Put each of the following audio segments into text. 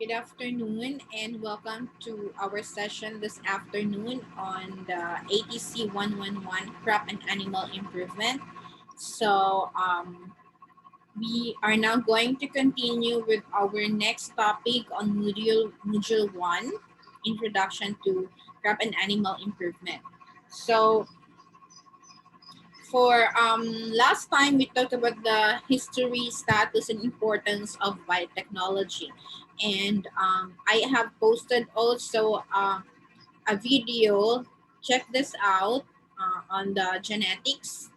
Good afternoon and welcome to our session this afternoon on the ATC 111 Crop and Animal Improvement. So we are now going to continue with our next topic on module 1, Introduction to Crop and Animal Improvement. So for last time, we talked about the history, status, and importance of biotechnology. And I have posted also a video. Check this out on the genetics.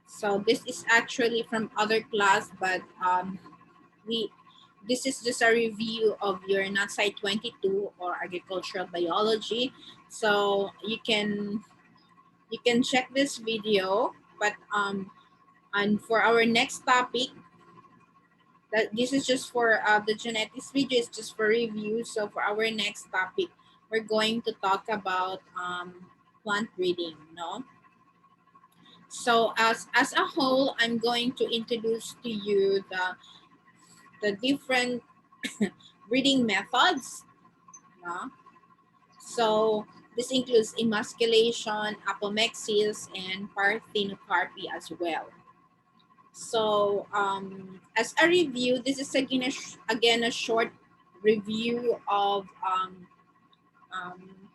So this is actually from other class, but we this is just a review of your NatSci 22 or agricultural biology. So you can check this video, but and for our next topic, that this is just for the genetics video is just for review. So for our next topic, we're going to talk about plant breeding. No. So as a whole, I'm going to introduce to you the different breeding methods. No? So this includes emasculation, apomexis, and parthenocarpy as well. So as a review, this is again a short review of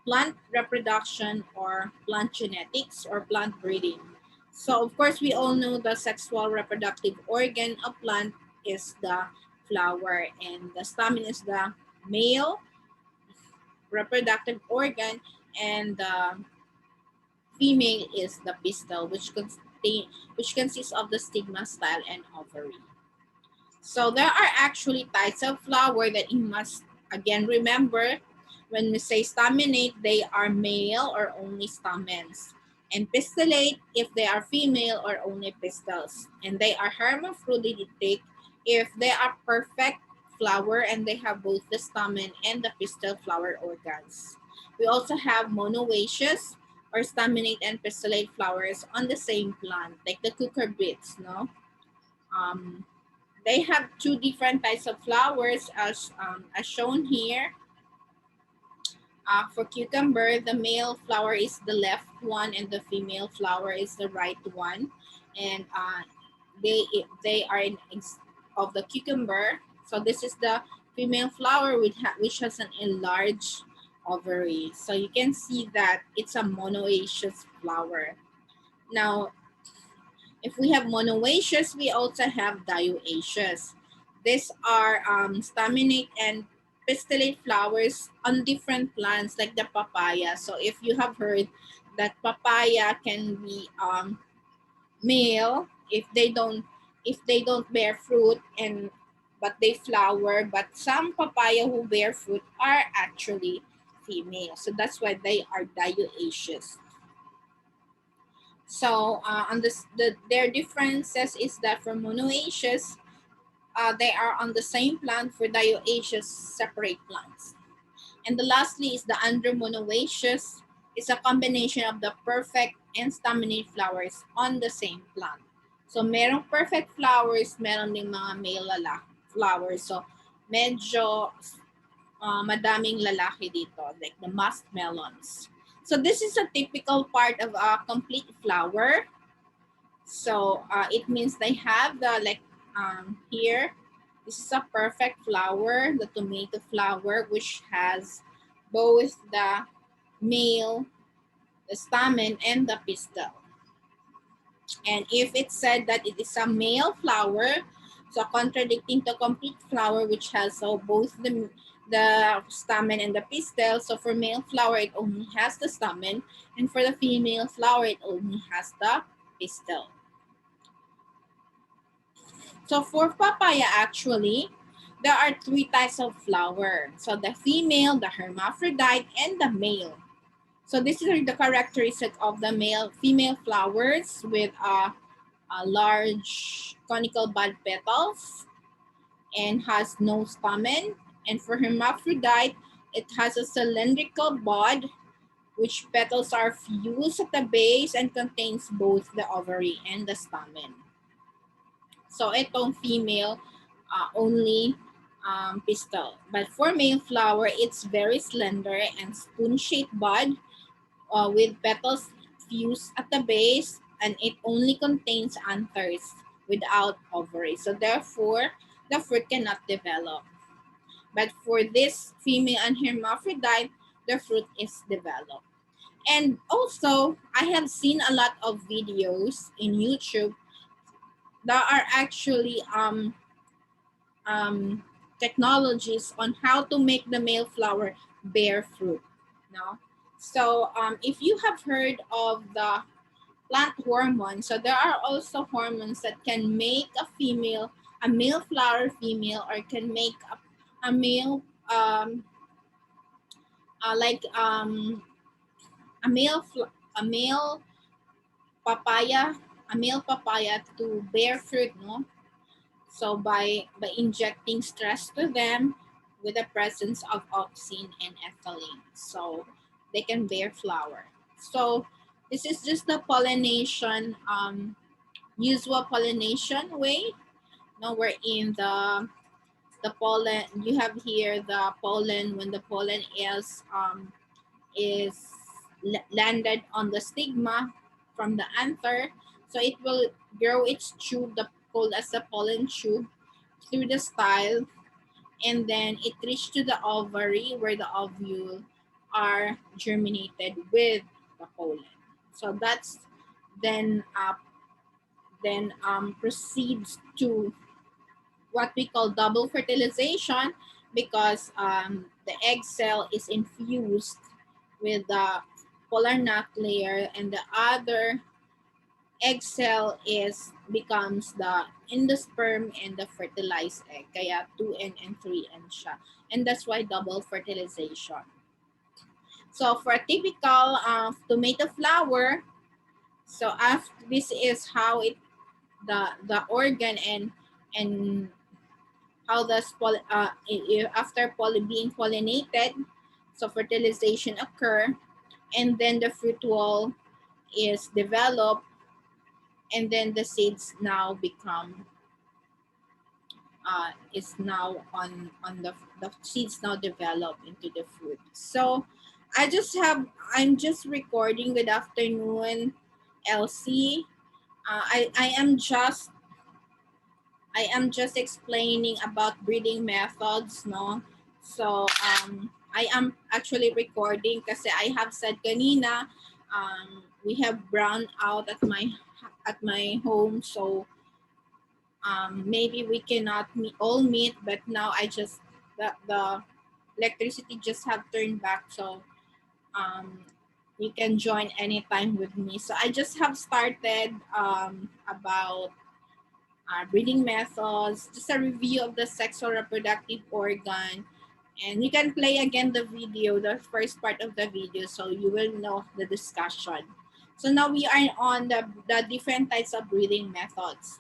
plant reproduction or plant genetics or plant breeding. So of course, we all know the sexual reproductive organ of plant is the flower, and the stamen is the male reproductive organ, and the female is the pistil, which consists of the stigma, style, and ovary. So there are actually types of flower that you must again remember. When we say staminate, they are male or only stamens. And pistillate if they are female or only pistils. And they are hermaphroditic if they are perfect flower and they have both the stamen and the pistil flower organs. We also have monoecious or staminate and pistillate flowers on the same plant, like the cucurbits, no? Um, they have two different types of flowers as shown here. For cucumber, the male flower is the left one and the female flower is the right one. And they are of the cucumber. So this is the female flower which has an enlarged ovary. So you can see that it's a monoecious flower. Now, if we have monoecious, we also have dioecious. These are staminate and pistillate flowers on different plants like the papaya. So if you have heard that papaya can be male if they don't bear fruit and but they flower, but some papaya who bear fruit are actually female. So that's why they are dioecious. So on their differences is that for monoecious, they are on the same plant. For dioecious, separate plants. And the lastly is the andromonoecious. It's a combination of the perfect and staminate flowers on the same plant. So merong perfect flowers, meron ding mga male flowers. So medyo madaming lalaki dito, like the musk melons. So this is a typical part of a complete flower. So it means they have the here, this is a perfect flower, the tomato flower, which has both the male, the stamen, and the pistil. And if it said that it is a male flower, so contradicting to complete flower, which has both the stamen and the pistil. So for male flower, it only has the stamen, and for the female flower, it only has the pistil. So for papaya, actually, there are three types of flower. So the female, the hermaphrodite, and the male. So this is the characteristic of the female flowers with a large conical bud petals and has no stamen. And for hermaphrodite, it has a cylindrical bud which petals are fused at the base and contains both the ovary and the stamen. So itong female only pistil. But for male flower, it's very slender and spoon-shaped bud with petals fused at the base, and it only contains anthers without ovary. So therefore, the fruit cannot develop. But for this female and hermaphrodite, the fruit is developed. And also, I have seen a lot of videos in YouTube that are actually um, technologies on how to make the male flower bear fruit. No, so if you have heard of the plant hormones, so there are also hormones that can make a male flower female, or can make a male like a male papaya, a male papaya to bear fruit, no? So by injecting stress to them with the presence of auxin and ethylene, so they can bear flower. So this is just the pollination, usual pollination way. No, we're in the pollen. You have here the pollen when the pollen is landed on the stigma from the anther, so it will grow its tube, the called as the pollen tube, through the style, and then it reaches to the ovary where the ovule are germinated with the pollen. So that's then proceeds to what we call double fertilization, because the egg cell is infused with the polar nut layer, and the other egg cell is becomes the endosperm and the fertilized egg. Kaya 2N and 3N siya. And that's why double fertilization. So for a typical tomato flower, so after this is how it the organ and how does after being pollinated, so fertilization occur, and then the fruit wall is developed, and then the seeds now become is now on the seeds now develop into the fruit. So I'm just recording. Good afternoon, Elsie. I am just explaining about breeding methods, no? So I am actually recording kasi I have said kanina we have brown out at my home, so maybe we cannot all meet, but now the electricity just have turned back, so um, you can join anytime with me. So I just have started about breeding methods, just a review of the sexual reproductive organ. And you can play again the video, the first part of the video, so you will know the discussion. So now we are on the different types of breeding methods.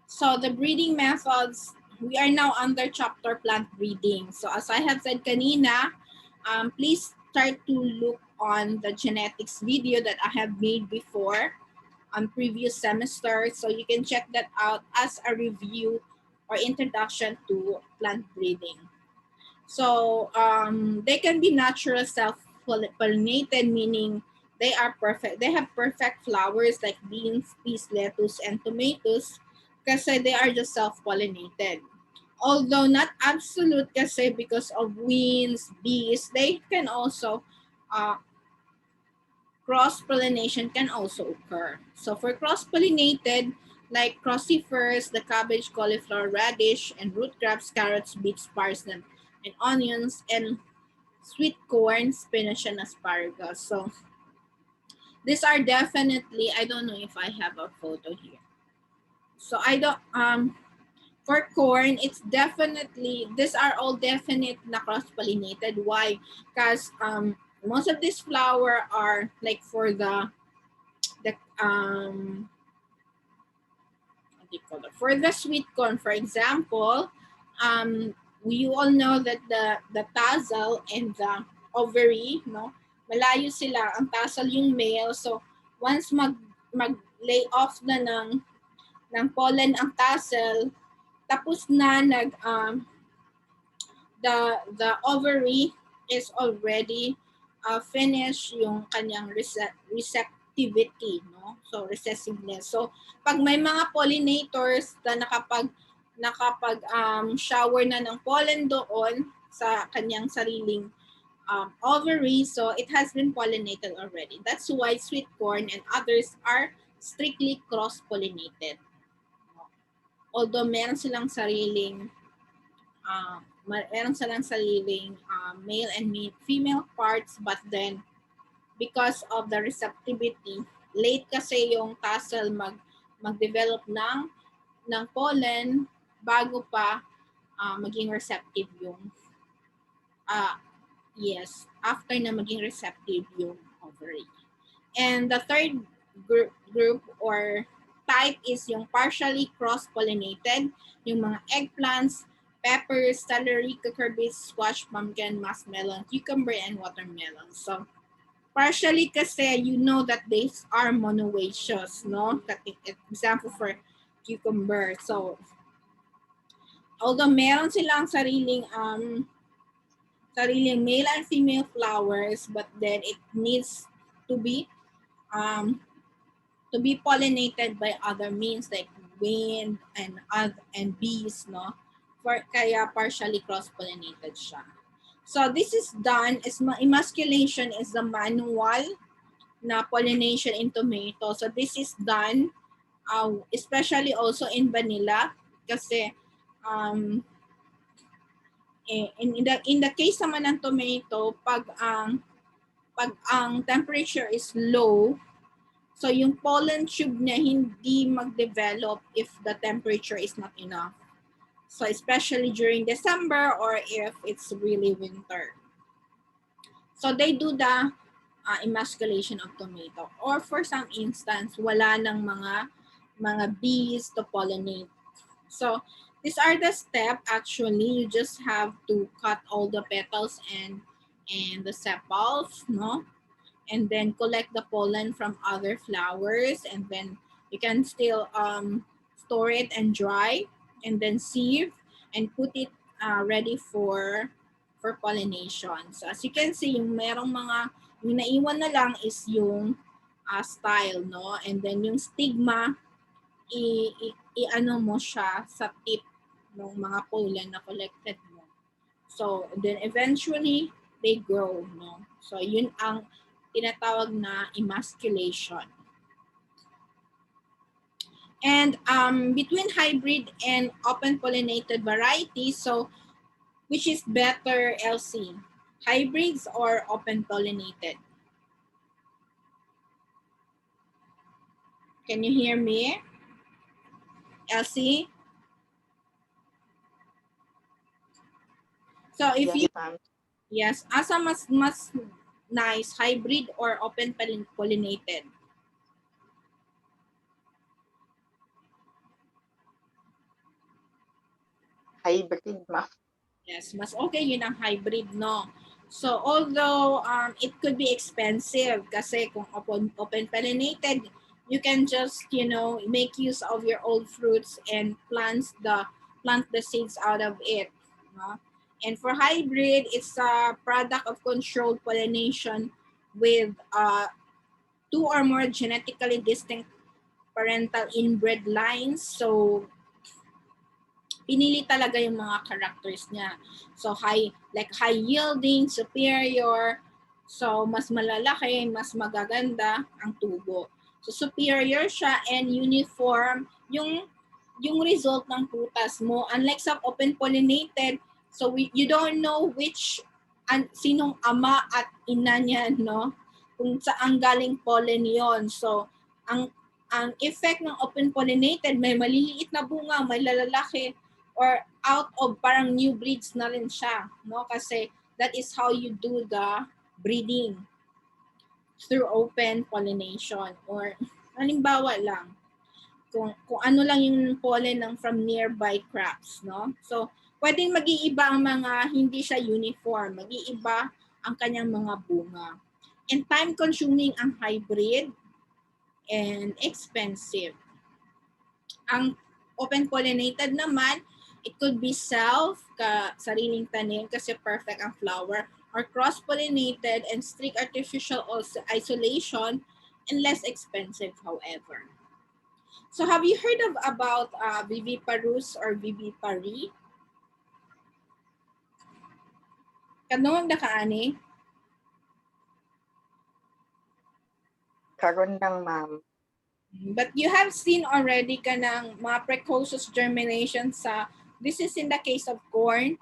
So the breeding methods, we are now under chapter plant breeding. So as I have said kanina, please start to look on the genetics video that I have made before on previous semester. So you can check that out as a review or introduction to plant breeding. So they can be natural self-pollinated, meaning they are perfect. They have perfect flowers like beans, peas, lettuce, and tomatoes kasi they are just self-pollinated. Although not absolute kasi because of winds, bees, they can also cross-pollination can also occur. So for cross-pollinated, like crucifers, the cabbage, cauliflower, radish, and root crops, carrots, beets, parsnip, and onions, and sweet corn, spinach, and asparagus. So these are definitely, I don't know if I have a photo here. So I don't, for corn, it's definitely, these are all definite na cross-pollinated. Why? Because most of these flower are like for the what do you call it? For the sweet corn, for example, we all know that the tassel and the ovary, no, malayo sila. Ang tassel yung male, so once mag lay off na ng pollen ang tassel, tapos na the ovary is already finished yung kanyang receptivity, no? So recessiveness. So pag may mga pollinators na nakapag shower na ng pollen doon sa kanyang sariling ovary, so it has been pollinated already. That's why sweet corn and others are strictly cross-pollinated. Although meron silang sariling male and female parts, but then because of the receptivity, late kasi yung tassel mag-develop ng pollen bago pa maging receptive yung yes, after na maging receptive yung ovary. And the third group or type is yung partially cross-pollinated, yung mga eggplants, peppers, celery, cucurbits, squash, pumpkin, muskmelon, cucumber, and watermelon. So, partially kasi you know that these are monoecious, no? Example for cucumber. So, although meron silang sariling male and female flowers, but then it needs to be pollinated by other means like wind and bees, no? Kaya partially cross-pollinated siya. So this is done, emasculation is the manual na pollination in tomato. So this is done especially also in vanilla kasi in the case naman ng tomato, pag ang temperature is low, so yung pollen tube niya hindi mag-develop if the temperature is not enough. So especially during December or if it's really winter. So they do the emasculation of tomato. Or for some instance, wala ng mga bees to pollinate. So these are the steps actually. You just have to cut all the petals and the sepals, no? And then collect the pollen from other flowers, and then you can still store it and dry, and then sieve and put it ready for pollination. So as you can see, yung merong yung naiwan na lang is yung style, no? And then yung stigma, i-ano mo siya sa tip ng mga pollen na collected mo. So then eventually they grow, no? So yun ang tinatawag na emasculation. And between hybrid and open pollinated varieties, so which is better, Elsie? Hybrids or open pollinated? Can you hear me? Elsie? So if you, yes, asa mas nice, hybrid or open pollinated? Hybrid, ma'am. Yes, mas okay yun ang hybrid, no? So although it could be expensive kasi kung open pollinated, you can just, make use of your old fruits and plant the seeds out of it, no? And for hybrid, it's a product of controlled pollination with 2 or more genetically distinct parental inbred lines. So pinili talaga yung mga characters niya. So high yielding, superior. So mas malalaki, mas magaganda ang tubo. So superior siya and uniform yung result ng prutas mo. Unlike sa open pollinated, so you don't know sinong ama at ina niyan, no? Kung saan galing pollen yon. So ang effect ng open pollinated, may maliliit na bunga, may lalaki, or out of parang new breeds na rin siya, no? Kasi that is how you do the breeding through open pollination. Or halimbawa lang, kung ano lang yung pollen from nearby crops, no? So pwedeng mag-iiba ang mga, hindi siya uniform, mag-iiba ang kanyang mga bunga. And time consuming ang hybrid and expensive. Ang open pollinated naman, It could be sariling tanim kasi perfect ang flower, or cross-pollinated and strict artificial isolation and less expensive, however. So have you heard about viviparous or vivipary? Kanong da kaani? Karon lang, ma'am. But you have seen already kanang mga precocious germination this is in the case of corn.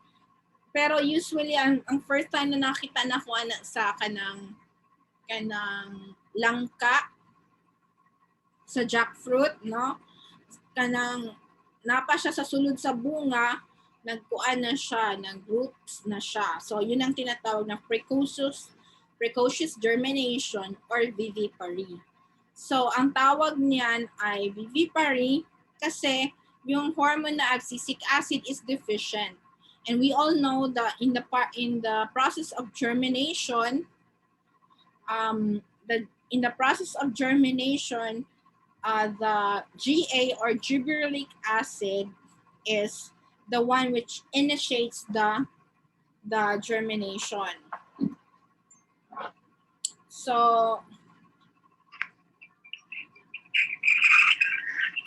Pero usually, ang first time na nakita na ko sa kanang langka sa jackfruit, no? Kanang napa siya sa sulod sa bunga, nagkuan na siya, nag-roots na siya. So, yun ang tinatawag na precocious germination or vivipary. So, ang tawag niyan ay vivipary kasi yung hormone na abscisic acid is deficient. And we all know that in the process of germination, in the process of germination, the GA or gibberellic acid is the one which initiates the germination. So,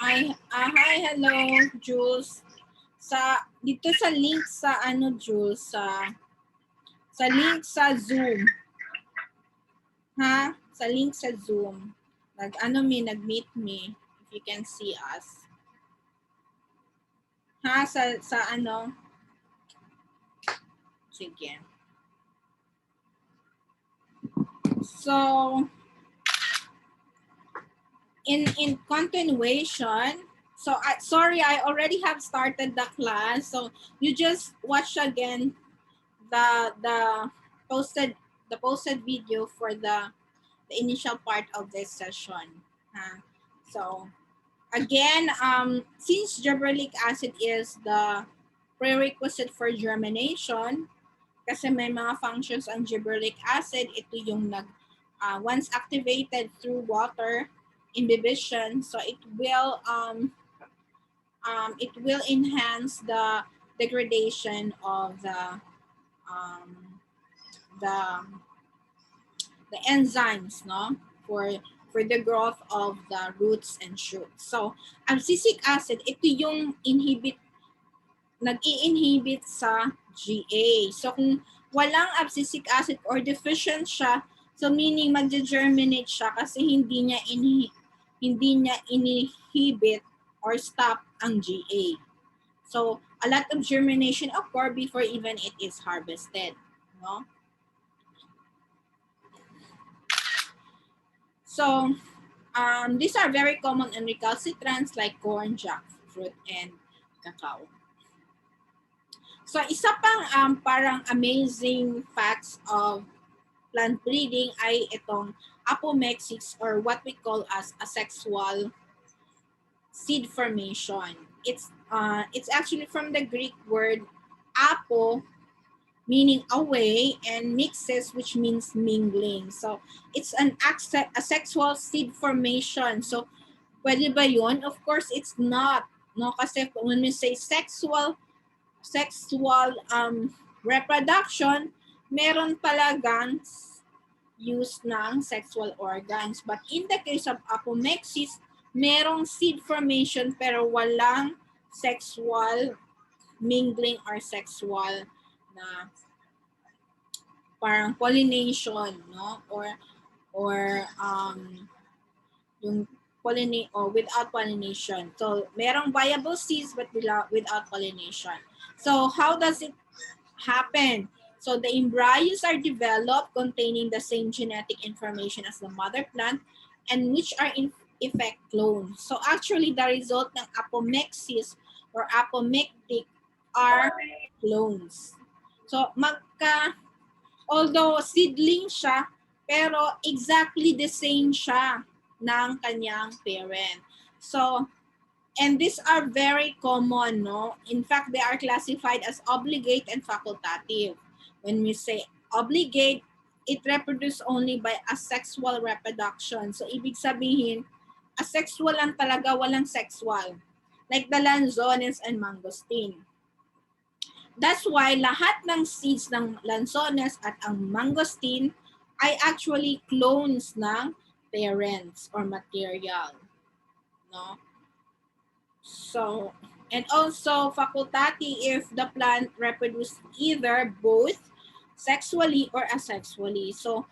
hi, hello, Jules. Dito sa link sa Jules, sa link sa Zoom. Ha? Sa link sa Zoom. Nag-meet me, if you can see us. Ha? Sa ano? Sige. So, in continuation, so sorry, I already have started the class. So you just watch again the posted video for the initial part of this session. So again, since gibberellic acid is the prerequisite for germination, kasi may mga functions ang gibberellic acid, ito yung once activated through water imbibition, so it will enhance the degradation of the enzymes, no, for the growth of the roots and shoots. So abscisic acid, ito yung nag-i-inhibit sa GA. So kung walang abscisic acid or deficient siya, so meaning mag-germinate siya kasi hindi niya inhibit or stop ang GA. So a lot of germination occur before even it is harvested, no? So these are very common in recalcitrants like corn, jackfruit, and cacao. So isa pang parang amazing facts of plant breeding ay itong apomixis, or what we call as asexual seed formation. It's actually from the Greek word apo, meaning away, and mixes, which means mingling. So it's an asexual seed formation. So pwede ba yun? Of course it's not, no? Kasi when we say sexual reproduction, meron talagang use ng sexual organs. But in the case of apomixis, merong seed formation pero walang sexual mingling or sexual na parang pollination, no? Or yung without pollination. So merong viable seeds but without pollination. So how does it happen? So the embryos are developed containing the same genetic information as the mother plant, and which are in effect clones. So actually the result ng apomixis or apomictic are clones. So although seedling siya, pero exactly the same siya ng kanyang parent. So, and these are very common, no? In fact, they are classified as obligate and facultative. When we say obligate, it reproduces only by asexual reproduction. So, ibig sabihin, asexual lang talaga, walang sexual. Like the lanzones and mangosteen. That's why lahat ng seeds ng lanzones at ang mangosteen ay actually clones ng parents or material. No? So, and also facultative if the plant reproduce either both sexually or asexually. So,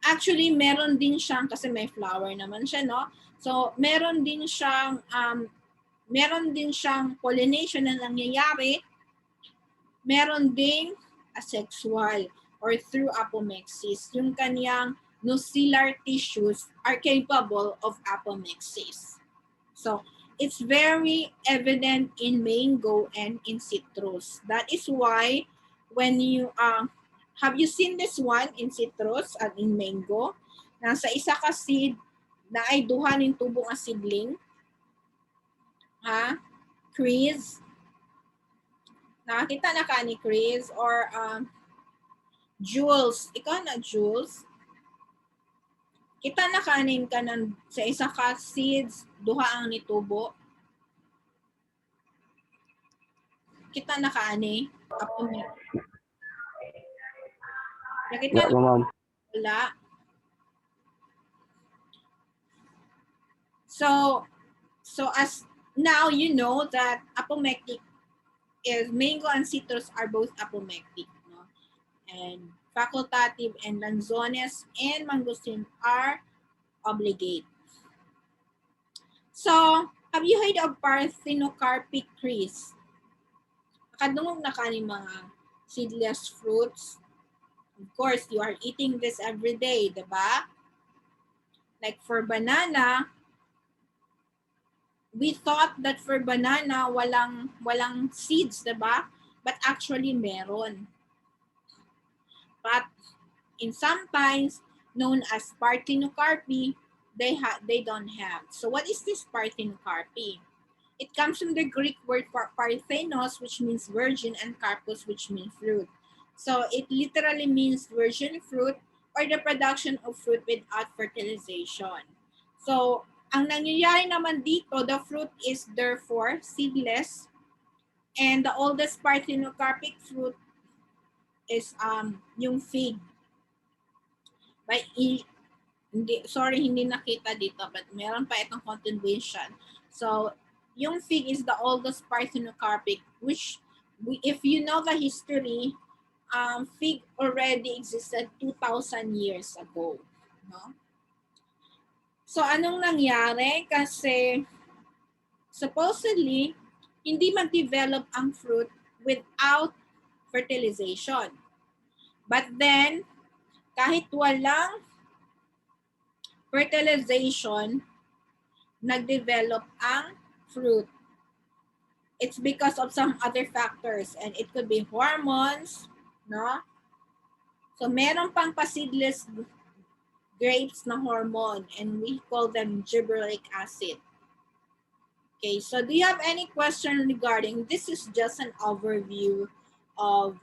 actually meron din siyang, kasi may flower naman siya, no? So, meron din siyang pollination na nangyayari, meron ding asexual or through apomixis. Yung kanyang nuclear tissues are capable of apomixis. So, it's very evident in mango and in citrus. That is why when you have you seen this one in citrus at in mango? Nasa isa ka seed na ay duha ning tubong nga seedling. Ha? Chris? Nakakita na ka ni Chris? Or Jules? Ikaw na, Jules? Kita na kanin ka ng, sa isa ka seeds, duha ang nitubo. Kita na kaani? Apo niya. Nakita na ma'am. wala. So as now you know that apomectic is mango and citrus are both apomectic, no? And facultative and lanzones and mangosteen are obligate. So, have you heard of parthenocarpic trees? Nakadungog na kaning mga seedless fruits. Of course, you are eating this every day, diba? Like for banana, we thought that for banana, walang seeds, diba? But actually, meron. But in some kinds, known as parthenocarpy, they don't have. So what is this parthenocarpy? It comes from the Greek word for parthenos, which means virgin, and carpus, which means fruit. So it literally means virgin fruit or the production of fruit without fertilization. So ang nangyayari naman dito, the fruit is therefore seedless, and the oldest parthenocarpic fruit is yung fig. Hindi nakita dito, but meron pa itong continuation. So yung fig is the oldest parthenocarpic, which if you know the history, fig already existed 2,000 years ago. No? So anong nangyari? Kasi supposedly, hindi mag-develop ang fruit without fertilization. But then, kahit walang fertilization, nag-develop ang fruit. It's because of some other factors, and it could be hormones, no? So meron pang pa-seedless grapes na hormone, and we call them gibberellic acid. Okay, so do you have any question regarding, this is just an overview of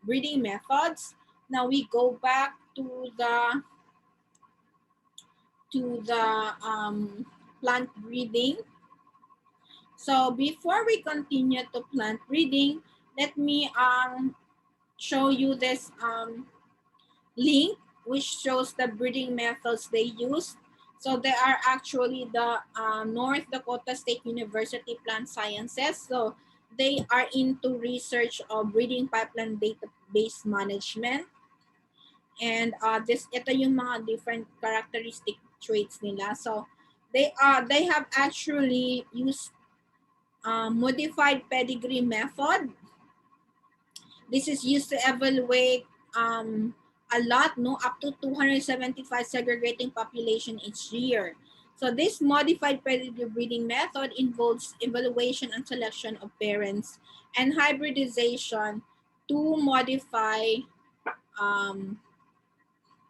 breeding methods. Now we go back to the plant breeding. So before we continue to plant breeding, let me show you this link which shows the breeding methods they use. So they are actually the North Dakota State University Plant Sciences. So they are into research of breeding pipeline database management. And ito yung mga different characteristic traits nila. So they have actually used modified pedigree method. This is used to evaluate a lot, no, up to 275 segregating population each year. So this modified pedigree breeding method involves evaluation and selection of parents and hybridization to modify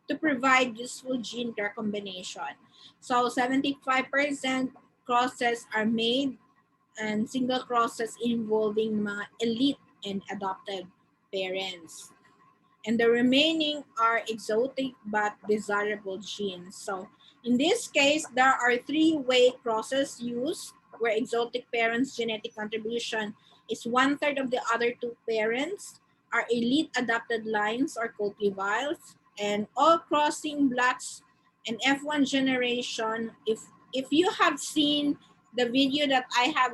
to provide useful gene recombination. So 75% crosses are made, and single crosses involving mga elite and adopted parents. And the remaining are exotic but desirable genes. So in this case, there are 3-way crosses used. where exotic parents' genetic contribution is one third of the other two parents, are elite adapted lines or cultivars, and all crossing blacks and F1 generation. If you have seen the video that I have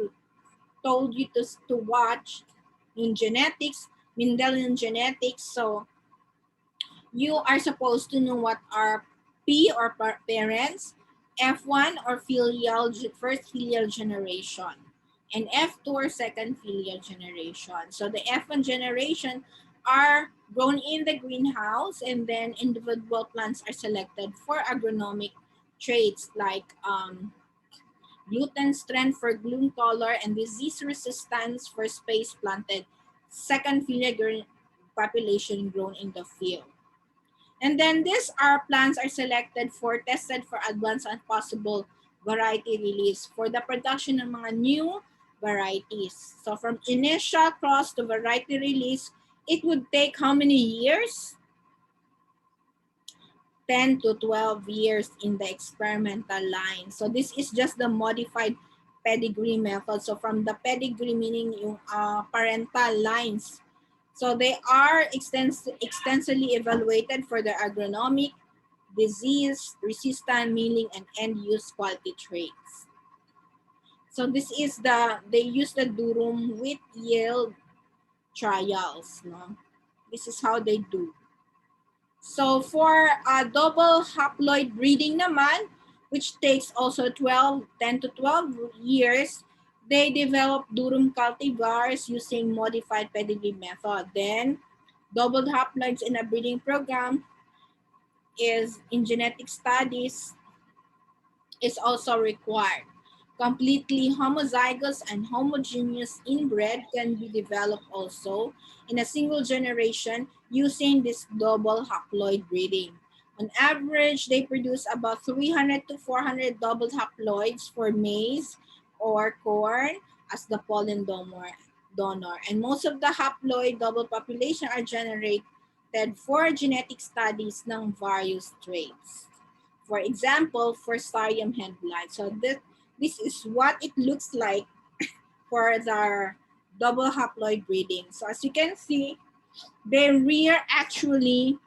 told you to watch in genetics, Mendelian genetics, so you are supposed to know what are P or parents, F1 or first filial generation, and F2 or second filial generation. So the F1 generation are grown in the greenhouse, and then individual plants are selected for agronomic traits like gluten strength for bloom color and disease resistance for space planted second filial population grown in the field. And then these are plants are selected for tested for advanced and possible variety release for the production ng mga new varieties. So from initial cross to variety release, it would take how many years? 10 to 12 years in the experimental line. So this is just the modified pedigree method. So from the pedigree meaning yung parental lines. So they are extensively evaluated for their agronomic, disease, resistant, milling, and end-use quality traits. So this is they use the durum with yield trials. No? This is how they do. So for double haploid breeding naman, which takes also 10 to 12 years, they develop durum cultivars using modified pedigree method. Then double haploids in a breeding program is in genetic studies is also required. Completely homozygous and homogeneous inbred can be developed also in a single generation using this double haploid breeding. On average, they produce about 300 to 400 double haploids for maize or corn as the pollen donor. And most of the haploid double population are generated for genetic studies ng various traits. For example, for Starium head blight. So this is what it looks like for the double haploid breeding. So as you can see, they rear actually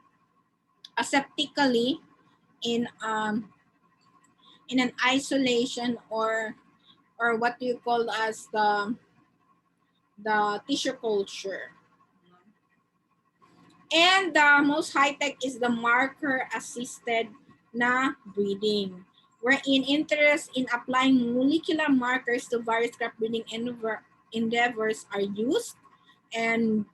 aseptically in an isolation or what do you call as the tissue culture. And the most high-tech is the marker-assisted na breeding, wherein interest in applying molecular markers to various crop breeding endeavors are used, and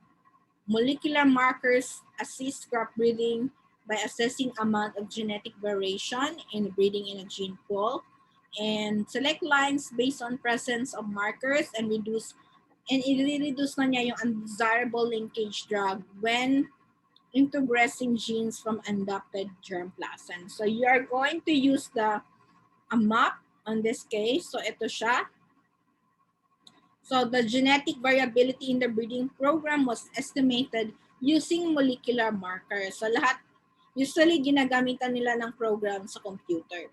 molecular markers assist crop breeding by assessing amount of genetic variation in breeding in a gene pool, and select lines based on presence of markers and i-reduce na niya yung undesirable linkage drug when introgressing genes from adopted germplasm. So you are going to use a map on this case. So ito siya. So the genetic variability in the breeding program was estimated using molecular markers. So lahat, usually ginagamitan nila ng program sa computer.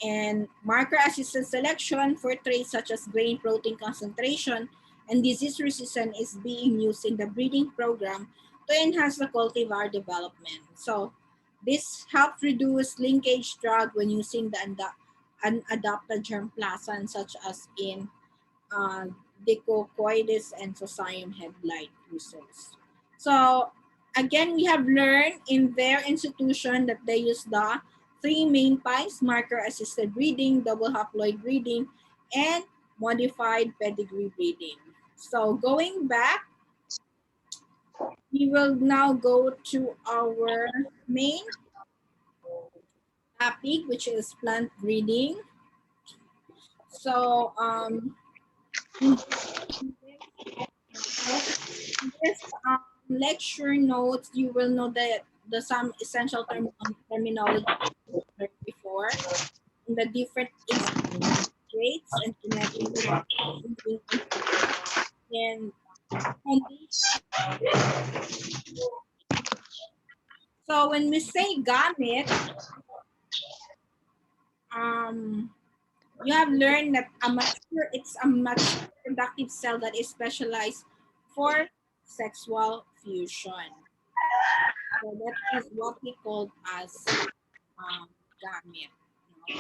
And marker-assisted selection for traits such as grain protein concentration and disease resistance is being used in the breeding program to enhance the cultivar development. So this helps reduce linkage drug when using the unadopted germplasm such as in Dicocoides and Socium head blight results. So again, we have learned in their institution that they use the three main types: marker-assisted breeding, double haploid breeding, and modified pedigree breeding. So going back, we will now go to our main topic, which is plant breeding. So in this lecture notes, you will know that the some essential terminology before in the different traits and genetic and foundation. So when we say gamete, um, You have learned that it's a mature productive cell that is specialized for sexual fusion. So that is what we call as gamete. No?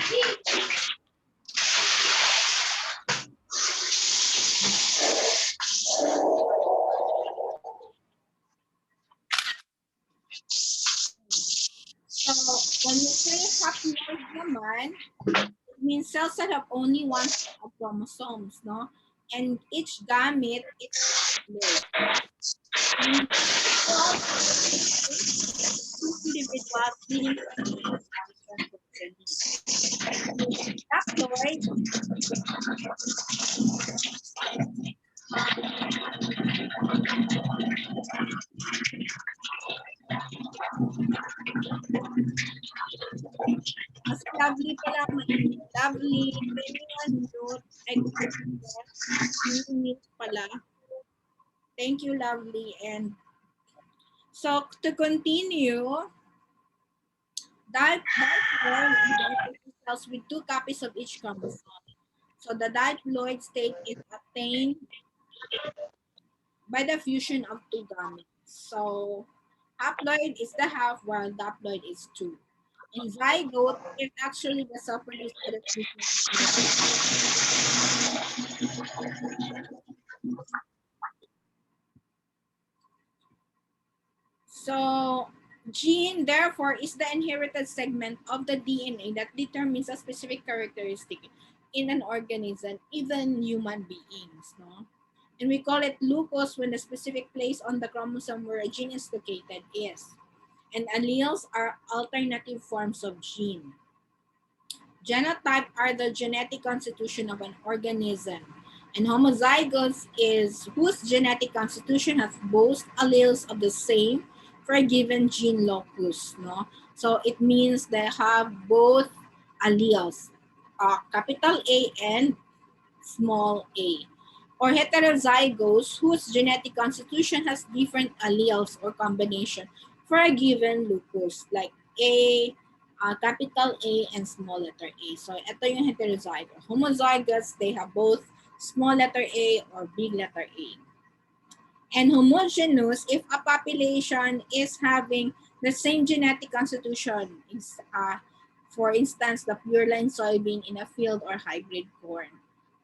So when you say haploid naman, it means cells that have only one set of chromosomes, no? And each gamete is haploid. And two individuals leading to a single function progeny. Haploid mas lovely pala, lovely. Can you unmute? I couldn't mute pala. Thank you, lovely. And so to continue, diploid cells with two copies of each chromosome. So the diploid state is attained by the fusion of two gametes. So haploid is the half while diploid is two. And zygote is actually the cell produced by the fusion of the So, gene, therefore, is the inherited segment of the DNA that determines a specific characteristic in an organism, even human beings. No? And we call it locus when the specific place on the chromosome where a gene is located is. And alleles are alternative forms of gene. Genotype are the genetic constitution of an organism. And homozygotes is whose genetic constitution has both alleles of the same for a given gene locus. No? So it means they have both alleles, capital A and small a. Or heterozygous whose genetic constitution has different alleles or combination for a given locus, like A, capital A and small letter A. So ito yung heterozygous. Homozygous, they have both small letter A or big letter A. And homogeneous, if a population is having the same genetic constitution, for instance, the pure line soybean in a field or hybrid corn.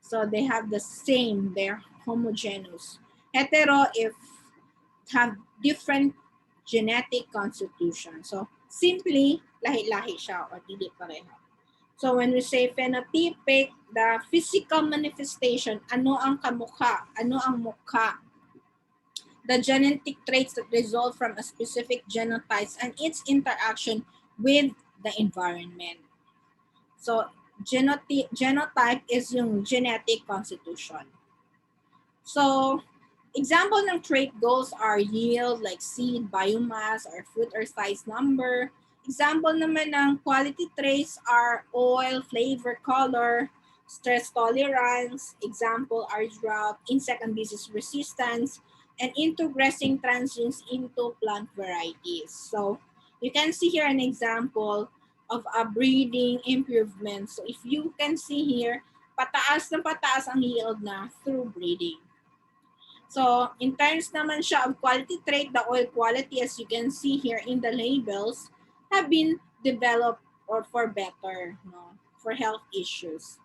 So they have the same, they're homogeneous. Hetero, if have different genetic constitution. So simply, lahi-lahi siya or dili pareho. So when we say phenotypic, the physical manifestation, ano ang kamukha, ano ang mukha, the genetic traits that result from a specific genotype and its interaction with the environment. So genotype is yung genetic constitution. So example ng trait goals are yield, like seed, biomass, or fruit or size number. Example naman ng quality traits are oil, flavor, color, stress tolerance. Example are drought, insect and disease resistance, and introgressing transgenes into plant varieties. So you can see here an example of a breeding improvement. So if you can see here, pataas na pataas ang yield na through breeding. So in terms naman siya of quality trait, the oil quality, as you can see here in the labels, have been developed or for better, no, for health issues.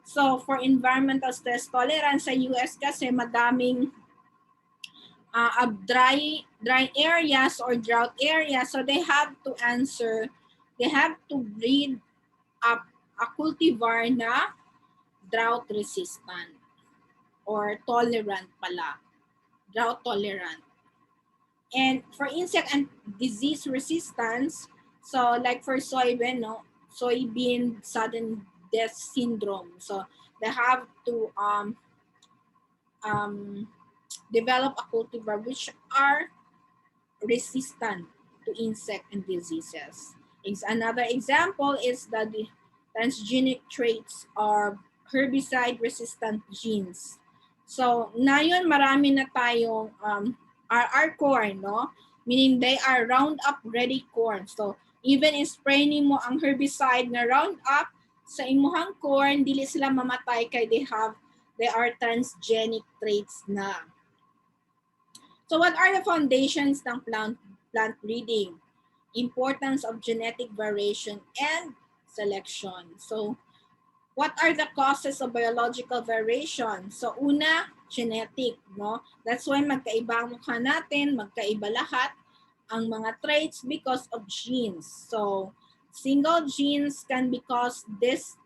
So for environmental stress tolerance sa US kasi madaming dry areas or drought areas, so they have to breed a cultivar na drought resistant or tolerant pala. Drought tolerant. And for insect and disease resistance, so like for soybean, no, soybean sudden death syndrome. So they have to um, develop a cultivar which are resistant to insect and diseases. Another example is that the transgenic traits are herbicide-resistant genes. So, ngayon marami na tayong RR corn, no? Meaning they are Roundup ready corn. So, even in spray mo ang herbicide na Roundup, sa imuhang corn dili sila mamatay kay they are transgenic traits na. So what are the foundations ng plant breeding? Importance of genetic variation and selection. So what are the causes of biological variation? So una, genetic, no? That's why magkaiba ang mukha natin, magkaiba lahat ang mga traits because of genes. So single genes can cause this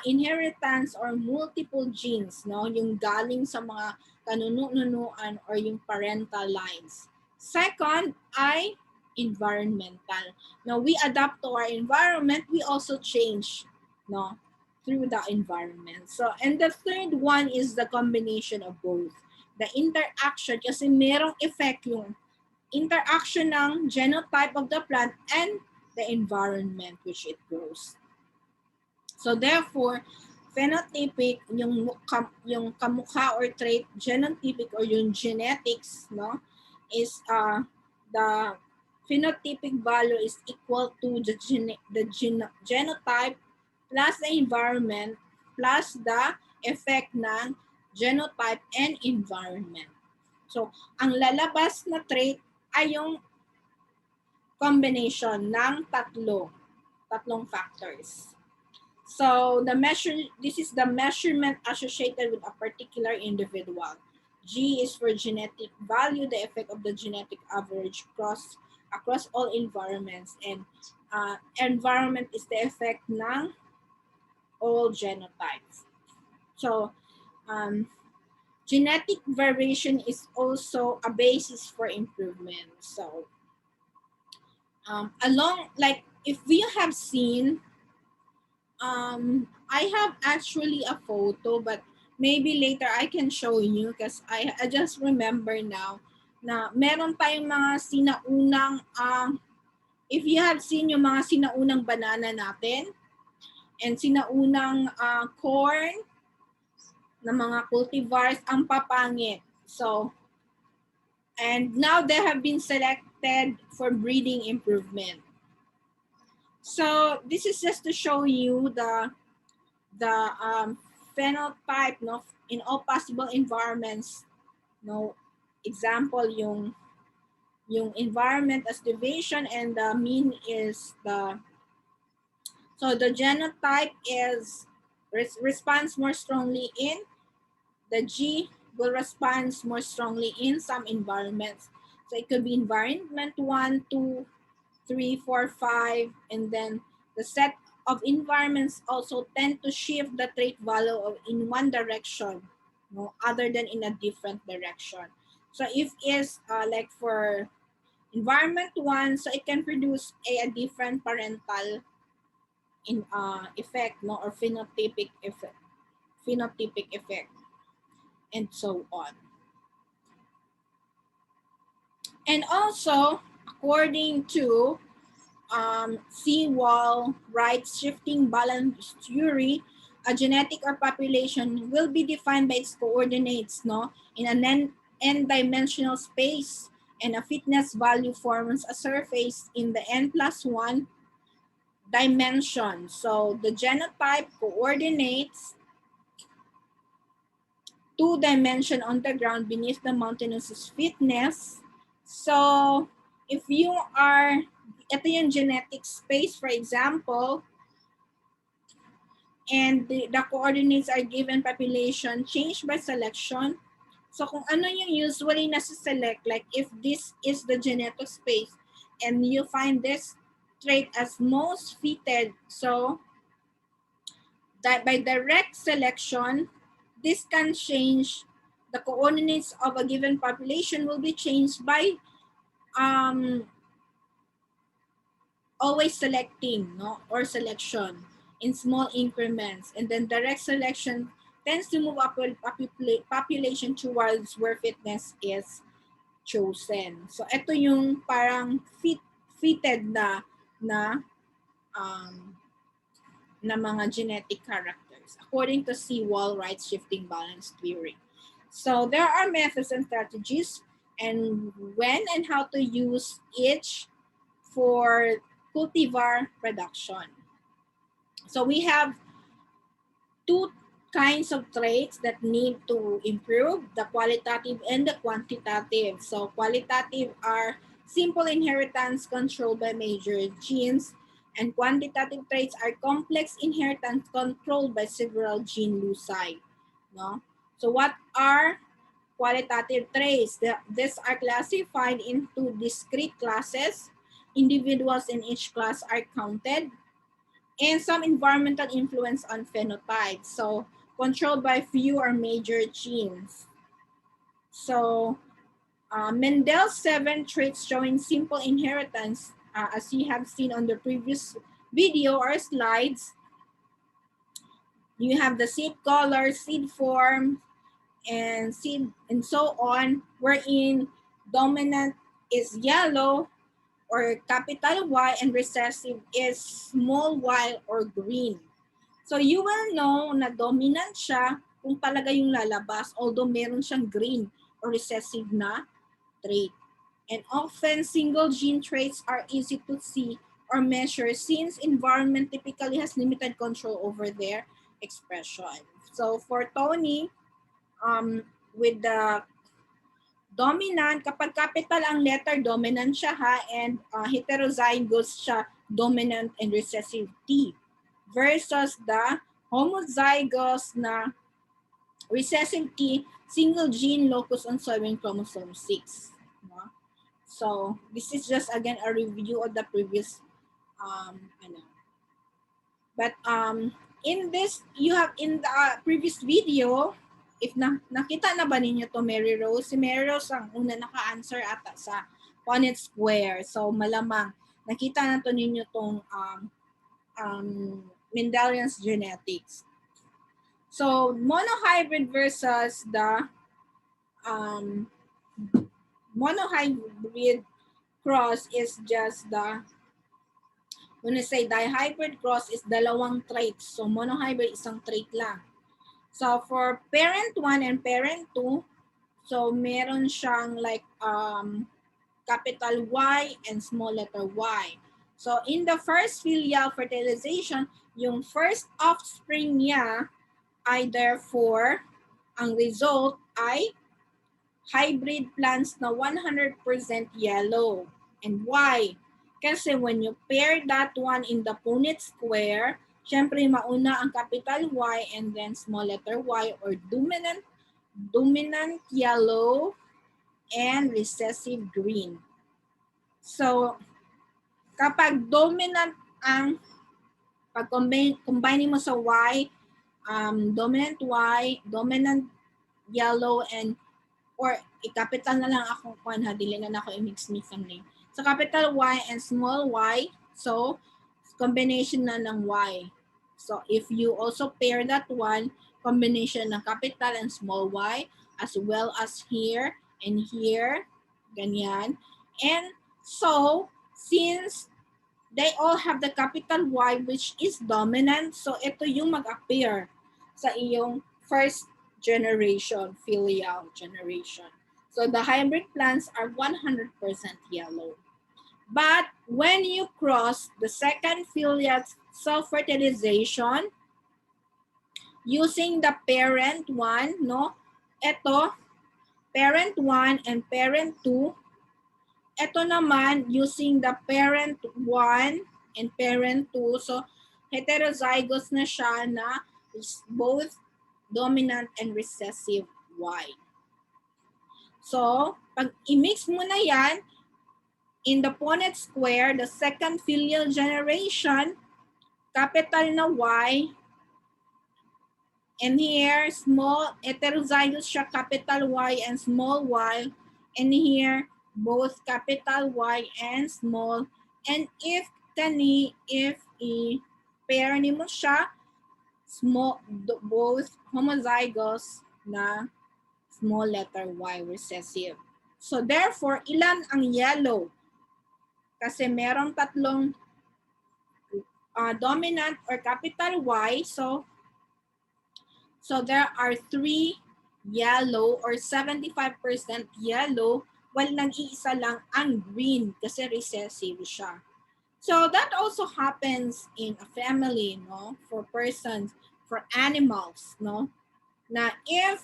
inheritance or multiple genes, no? Yung galing sa mga kanuno-nunuan or yung parental lines. Second ay environmental. Now we adapt to our environment, we also change, no, through the environment. So and the third one is the combination of both. The interaction, kasi merong effect yung interaction ng genotype of the plant and the environment which it grows. So therefore, phenotypic, yung kamukha or trait, genotypic or yung genetics, no, is the phenotypic value is equal to the genotype plus the environment plus the effect ng genotype and environment. So, ang lalabas na trait ay yung combination ng tatlong factors. So this is the measurement associated with a particular individual. G is for genetic value, the effect of the genetic average across all environments, and environment is the effect ng all genotypes. So genetic variation is also a basis for improvement. So if we have seen, I have actually a photo, but maybe later I can show you because I just remember now na meron tayong mga sinaunang, if you have seen yung mga sinaunang banana natin and sinaunang corn na mga cultivars, ang papangit. So, and now they have been selected for breeding improvement. So this is just to show you the phenotype, no, in all possible environments. No, example yung environment as deviation, and the mean is so the genotype is responds more strongly in the G will respond more strongly in some environments. So it could be environment 1, 2, 3, 4, 5, and then the set of environments also tend to shift the trait value in one direction, no, other than in a different direction. So if it's like for environment 1, so it can produce a different parental effect, no, or phenotypic effect, and so on. And also, according to Seawall Wright's shifting balance theory, a genetic or population will be defined by its coordinates, no, in an n-dimensional space, and a fitness value forms a surface in the n+1 dimension. So the genotype coordinates 2-dimension on the ground beneath the mountainous fitness. So if you are, ito yung genetic space, for example, and the coordinates are given population changed by selection. So kung ano yung usually nasa-select, like if this is the genetic space and you find this trait as most fitted, so that by direct selection, this can change, the coordinates of a given population will be changed by always selecting, no, or selection in small increments, and then direct selection tends to move up population towards where fitness is chosen. So ito yung parang fitted na mga genetic characters according to Seawall Wright's shifting balance theory. So there are methods and strategies and when and how to use each for cultivar production. So we have two kinds of traits that need to improve, the qualitative and the quantitative. So qualitative are simple inheritance controlled by major genes, and quantitative traits are complex inheritance controlled by several gene loci. No? So what are qualitative traits? These are classified into discrete classes. Individuals in each class are counted, and some environmental influence on phenotype. So controlled by few or major genes. So Mendel's 7 traits showing simple inheritance, as you have seen on the previous video or slides, you have the seed color, seed form, and seed and so on, wherein dominant is yellow or capital Y and recessive is small y or green. So you will know na dominant siya kung talaga yung lalabas, although meron siyang green or recessive na trait. And often single gene traits are easy to see or measure since environment typically has limited control over their expression. So for Tony, with the dominant, kapag capital ang letter, dominant siya ha, and heterozygous siya, dominant and recessive T. Versus the homozygous na recessive T, single gene locus on sewing chromosome 6. No? So, this is just again a review of the previous ano. But in this, you have in the previous video, if nakita na ba ninyo to Mary Rose? Si Mary Rose ang una naka-answer ata sa Punnett Square. So malamang nakita na to ninyo tong Mendelian's genetics. So monohybrid versus the monohybrid cross is just the, when I say dihybrid cross is dalawang traits. So monohybrid isang trait lang. So for parent 1 and parent 2, so meron siyang like capital Y and small letter y. So in the first filial fertilization, yung first offspring niya ay therefore, ang result ay hybrid plants na 100% yellow. And why? Kasi when you pair that one in the Punnett square, syempre mauna ang capital Y and then small letter y or dominant yellow and recessive green. So, kapag dominant ang pag-combine mo sa Y, dominant yellow and or i-capital na lang ako kung ha, dili na ako i-mix-mix ang name. So capital Y and small y, so combination na ng Y. So if you also pair that one, combination ng capital and small y, as well as here and here, ganyan. And so, since they all have the capital Y which is dominant, so ito yung mag-appear sa iyong first generation, filial generation. So the hybrid plants are 100% yellow. But when you cross the second filial self-fertilization using the parent one, no? Ito, parent 1 and parent 2. Ito naman, using the parent 1 and parent 2. So, heterozygous na siya na both dominant and recessive Y. So, pag i-mix mo na yan, in the Punnett square, the second filial generation, capital na Y, and here, small, heterozygous siya, capital Y and small y, and here, both capital Y and small, and if i-pair ni mo siya, small, both homozygous na small letter Y recessive. So therefore, ilan ang yellow? Kasi merong tatlong dominant or capital Y, so there are 3 yellow or 75% yellow, while nag-iisa lang ang green kasi recessive siya. So that also happens in a family, no? For persons, for animals, no? Na if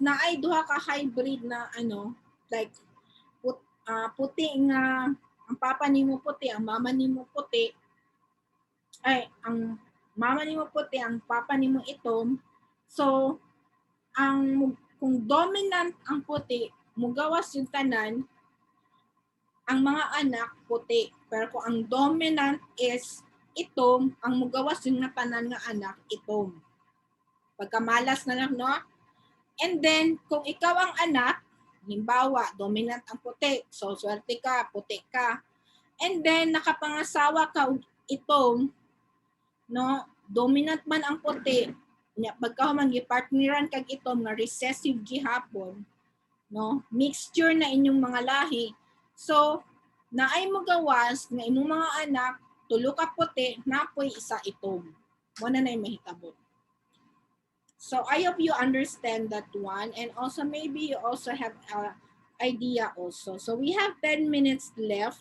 na ay duha ka hybrid na ano, like puti nga ang papa nimo puti, ang mama nimo puti, ay ang mama nimo puti, ang papa nimo itom. So ang kung dominant ang puti, mugawas yung tanan, ang mga anak puti. Pero kung ang dominant is itom, ang mugawas yung nga tanan nga anak itom. Pagkamalas na lang, no? And then, kung ikaw ang anak, halimbawa, dominant ang puti, so swerte ka, puti ka. And then, nakapangasawa ka itom, no? Dominant man ang puti, pagka man gipartneran kag itom nga recessive gihapon, no? Mixture na inyong mga lahi. So, naay mo gawas nga inyong mga anak, tulo ka puti, napoy isa itom. Mo na nay mahitabo. So I hope you understand that one, and also maybe you also have an idea also. So we have 10 minutes left,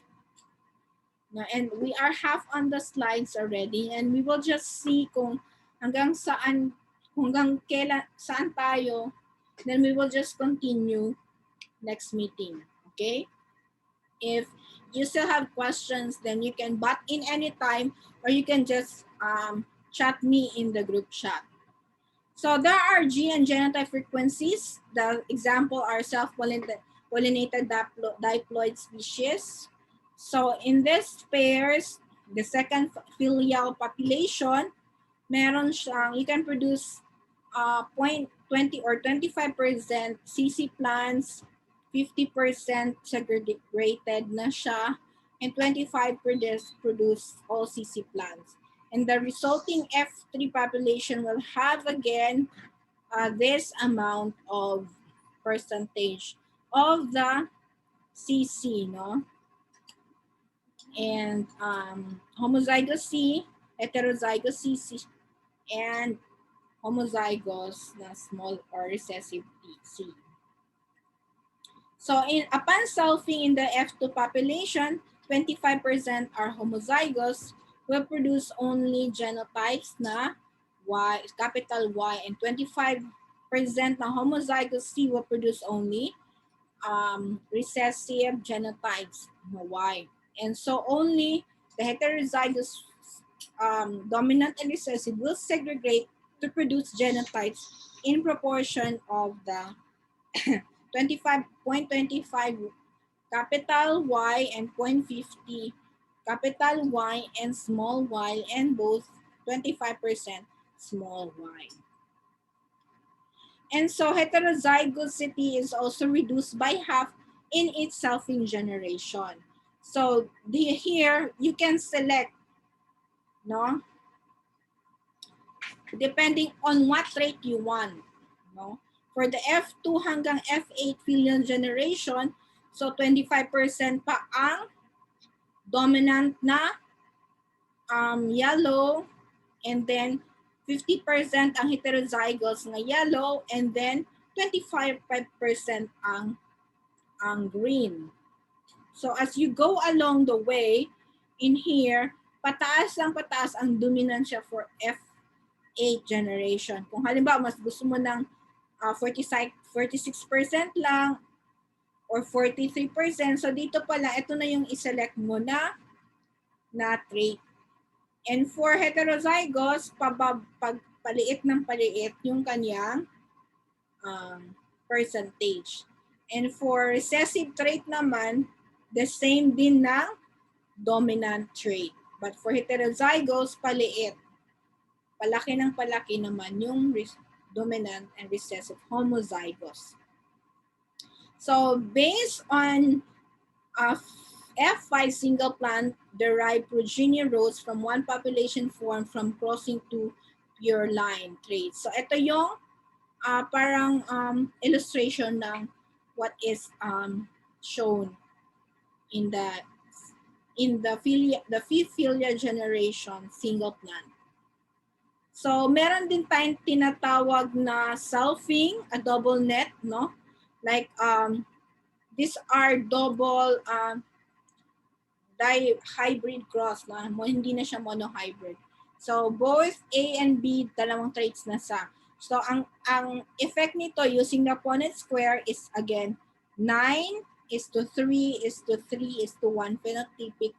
and we are half on the slides already, and we will just see kung hanggang saan, hanggang kailan, saan tayo, then we will just continue next meeting, okay? If you still have questions, then you can butt in anytime, or you can just chat me in the group chat. So there are G and genotype frequencies. The example are self-pollinated diploid species. So in this pairs, the second filial population, meron siyang, you can produce 0.20 or 25% CC plants, 50% segregated na siya, and 25% produce all CC plants. And the resulting F3 population will have again this amount of percentage of the CC, no? And homozygous C, heterozygous CC, and homozygous na small or recessive C. So upon selfing in the F2 population, 25% are homozygous, will produce only genotypes na Y, capital Y, and 25% na homozygous C will produce only recessive genotypes na Y. And so only the heterozygous dominant and recessive will segregate to produce genotypes in proportion of the 25.25 capital Y and 0.50 capital Y and small y, and both 25% small y. And so heterozygosity is also reduced by half in its selfing generation. So here you can select, no, depending on what trait you want, no. For the F2 hanggang F8 filial generation, so 25% pa ang dominant na yellow, and then 50% ang heterozygous na yellow, and then 25% ang green. So as you go along the way, in here, pataas ang dominansya for F8 generation. Kung halimbawa, mas gusto mo ng 46% lang or 43%, so dito pala, ito na yung iselect mo na trait. And for heterozygous, paliit ng paliit yung kanyang percentage. And for recessive trait naman, the same din ng dominant trait. But for heterozygous, paliit. Palaki ng palaki naman yung dominant and recessive homozygous. So based on F5 single plant derived progeny rose from one population formed from crossing two pure line traits. So ito yung parang illustration ng what is shown in the fifth filial generation single plant. So meron din tayong tinatawag na selfing, a double net, no? Like these are double hybrid cross na hindi na siya monohybrid. So both A and B dalawang traits na sa. So ang effect nito using the Punnett square is again 9 is to 3 is to 3 is to 1 phenotypic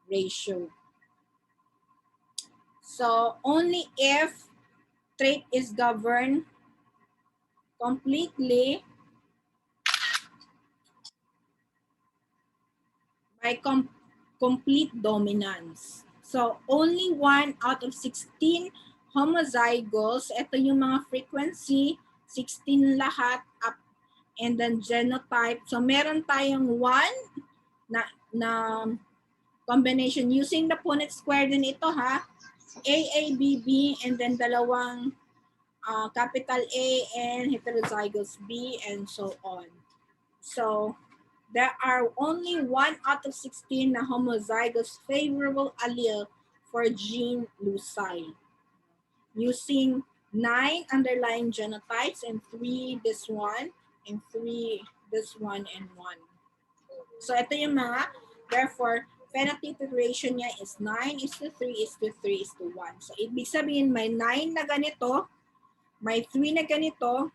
ratio. So only if trait is governed completely by complete dominance. So only 1 out of 16 homozygous, ito yung mga frequency, 16 lahat up, and then genotype. So meron tayong 1 na combination using the Punnett square din ito ha. AABB and then dalawang capital A and heterozygous B and so on. So there are only 1 out of 16 na homozygous favorable allele for gene loci using 9 underlying genotypes and 3 this one and 3 this one and 1. So ito yung mga, therefore, phenotypic ratio niya is 9 is to 3 is to 3 is to 1. So ibig sabihin may 9 na ganito, may 3 na ganito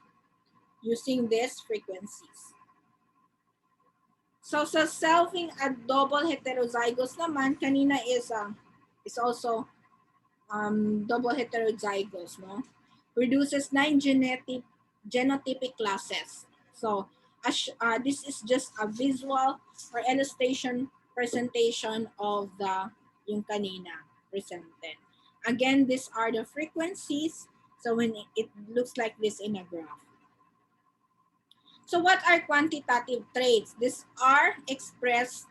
using these frequencies. So sa selfing at double heterozygous naman, kanina is also double heterozygous, no? Produces 9 genotypic classes. So this is just a visual or illustration presentation of yung kanina presented. Again, these are the frequencies. So when it looks like this in a graph. So what are quantitative traits? These are expressed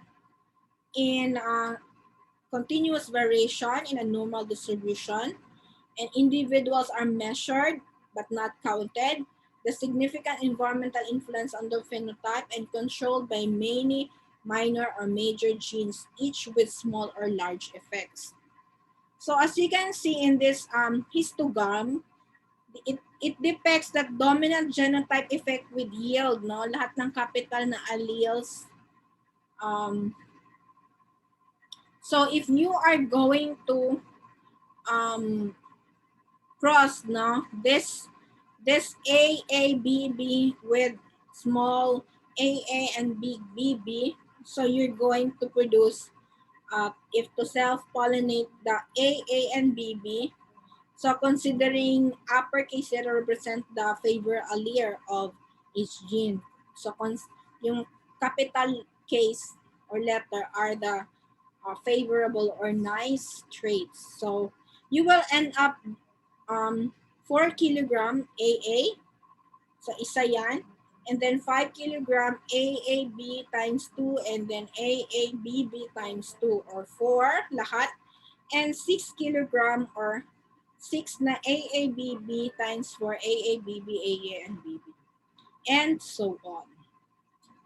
in continuous variation in a normal distribution, and individuals are measured but not counted. The significant environmental influence on the phenotype and controlled by many minor or major genes, each with small or large effects. So as you can see in this histogram, it depicts that dominant genotype effect with yield, no? Lahat ng capital na alleles. So if you are going to cross, no, this AABB with small AA and big BB, so you're going to produce, if to self-pollinate the AA and BB, so considering uppercase letter represent the favor allele of each gene. So yung capital case or letter are the favorable or nice traits. So you will end up 4 kilogram AA, so isa yan, and then 5 kilogram AAB times 2, and then AABB times 2 or 4 lahat, and 6 kilogram or 6 na AABB times 4 AABB, AA, and BB, and so on.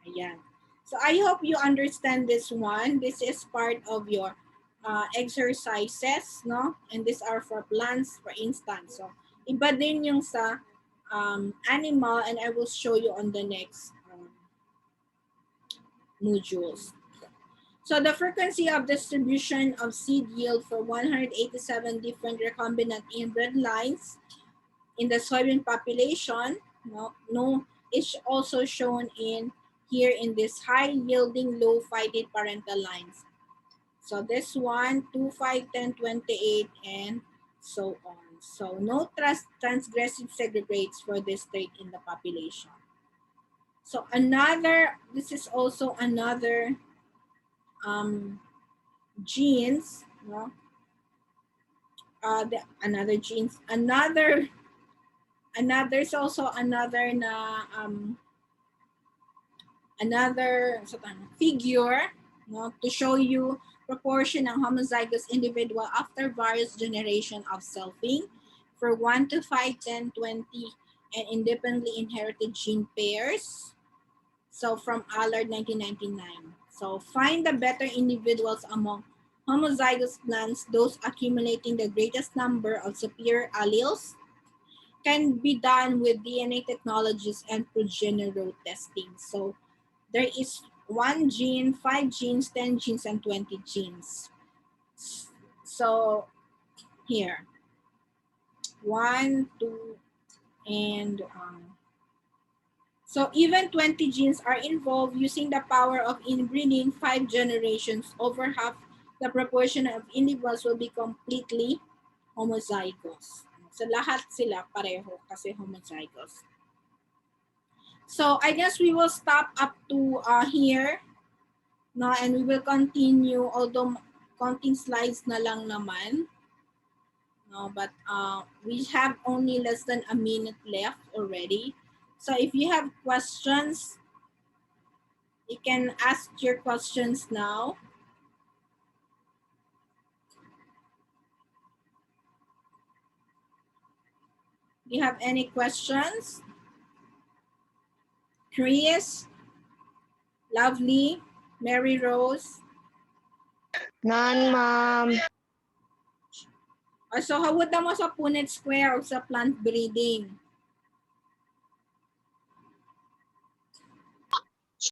Ayan. So I hope you understand this one. This is part of your exercises, no? And these are for plants, for instance. So iba din yung sa animal, and I will show you on the next modules. So the frequency of distribution of seed yield for 187 different recombinant inbred lines in the soybean population, is also shown in here in this high yielding low phytate parental lines. So this one, 2, 5, 10, 28, and so on. So no transgressive segregates for this trait in the population. So this is also another genes, no? There's also another na another figure, no, to show you proportion ng homozygous individual after various generation of selfing for 1 to 5, 10, 20, and independently inherited gene pairs. So from Allard 1999. So find the better individuals among homozygous plants, those accumulating the greatest number of superior alleles, can be done with DNA technologies and progenitor testing. So there is 1 gene, 5 genes, 10 genes, and 20 genes. So here, 1, 2, and so even 20 genes are involved. Using the power of inbreeding 5 generations, over half the proportion of individuals will be completely homozygous. So lahat sila pareho kasi homozygous. So I guess we will stop up to here. No, and we will continue, although counting slides na lang naman. No, but we have only less than a minute left already. So if you have questions, you can ask your questions now. Do you have any questions? Chris, Lovely, Mary Rose. None, ma'am. So how would mo sa Punnett Square o sa plant breeding?